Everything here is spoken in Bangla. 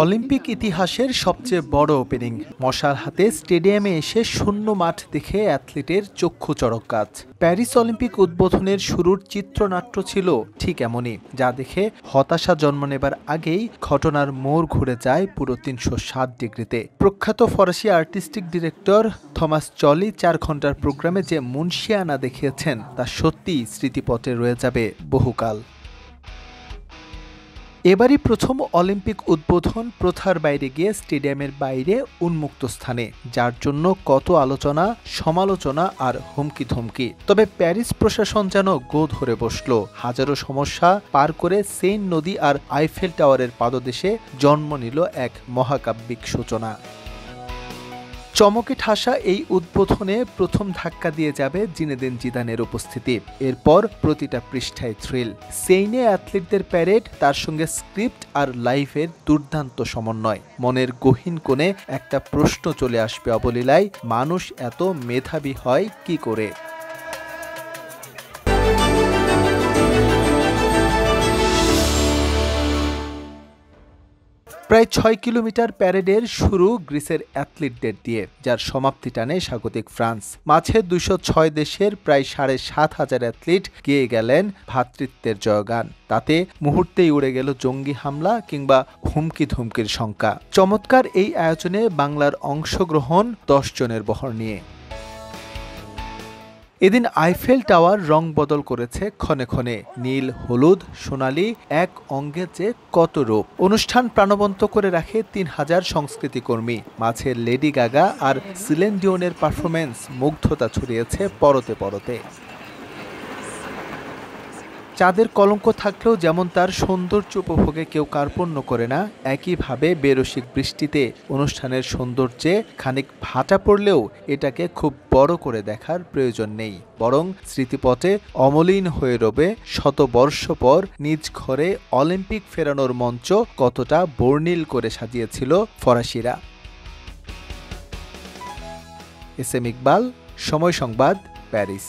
অলিম্পিক ইতিহাসের সবচেয়ে বড় ওপেনিং, মশাল হাতে স্টেডিয়ামে এসে শূন্য মাঠ দেখে অ্যাথলিটের চক্ষু চড়ক গাছ। প্যারিস অলিম্পিক উদ্বোধনের শুরুর চিত্রনাট্য ছিল ঠিক এমনই, যা দেখে হতাশা জন্ম নেবার আগেই ঘটনার মোড় ঘুরে যায় পুরো ৩৬০ ডিগ্রিতে। প্রখ্যাত ফরাসি আর্টিস্টিক ডিরেক্টর থমাস চলি ৪ ঘন্টার প্রোগ্রামে যে মুনশিয়ানা দেখিয়েছেন তা সত্যিই স্মৃতিপটে রয়ে যাবে বহুকাল। এবারই প্রথম অলিম্পিক উদ্বোধন প্রথার বাইরে গিয়ে স্টেডিয়ামের বাইরে উন্মুক্ত স্থানে, যার জন্য কত আলোচনা, সমালোচনা আর হুমকি ধমকি। তবে প্যারিস প্রশাসন যেন গো ধরে বসল। হাজারো সমস্যা পার করে সেইন নদী আর আইফেল টাওয়ারের পাদদেশে জন্ম নিল এক মহাকাব্যিক সূচনা। চমকে ঠাসা এই উদ্বোধনে প্রথম ধাক্কা দিয়ে যাবে জিনেদিন জিদানের উপস্থিতি। এরপর প্রতিটা পৃষ্ঠায় থ্রিল, সেইনে অ্যাথলিটদের প্যারেড, তার সঙ্গে স্ক্রিপ্ট আর লাইভের দুর্দান্ত সমন্বয়। মনের গহীন কোণে একটা প্রশ্ন চলে আসবে অবলীলায়, মানুষ এত মেধাবী হয় কি করে? প্রায় ৬ কিলোমিটার প্যারেডের শুরু গ্রিসের অ্যাথলিটদের দিয়ে, যার সমাপ্তি টানে স্বাগতিক ফ্রান্স। মাঝে ২০৬ দেশের প্রায় ৭,৫০০ অ্যাথলিট গেয়ে গেলেন ভ্রাতৃত্বের জয়গান। তাতে মুহূর্তেই উড়ে গেল জঙ্গি হামলা কিংবা হুমকি ধমকির শঙ্কা। চমৎকার এই আয়োজনে বাংলার অংশগ্রহণ ১০ জনের বহর নিয়ে। এদিন আইফেল টাওয়ার রং বদল করেছে ক্ষণে ক্ষণে, নীল, হলুদ, সোনালি, এক অঙ্গে যে কত রূপ। অনুষ্ঠান প্রাণবন্ত করে রাখে ৩,০০০ সংস্কৃতি কর্মী। মাঝে লেডি গাগা আর সিলেন ডিওনের পারফরমেন্স মুগ্ধতা ছড়িয়েছে পরতে পরতে। চাঁদের কলঙ্ক থাকলেও যেমন তার সৌন্দর্য উপভোগে কেউ কার্পণ্য করে না, একইভাবে বেরসিক বৃষ্টিতে অনুষ্ঠানের সৌন্দর্যে খানিক ভাটা পড়লেও এটাকে খুব বড় করে দেখার প্রয়োজন নেই, বরং স্মৃতিপটে অমলিন হয়ে রবে শতবর্ষ পর নিজ ঘরে অলিম্পিক ফেরানোর মঞ্চ কতটা বর্ণিল করে সাজিয়েছিল ফরাসিরা। এস এম ইকবাল, সময় সংবাদ, প্যারিস।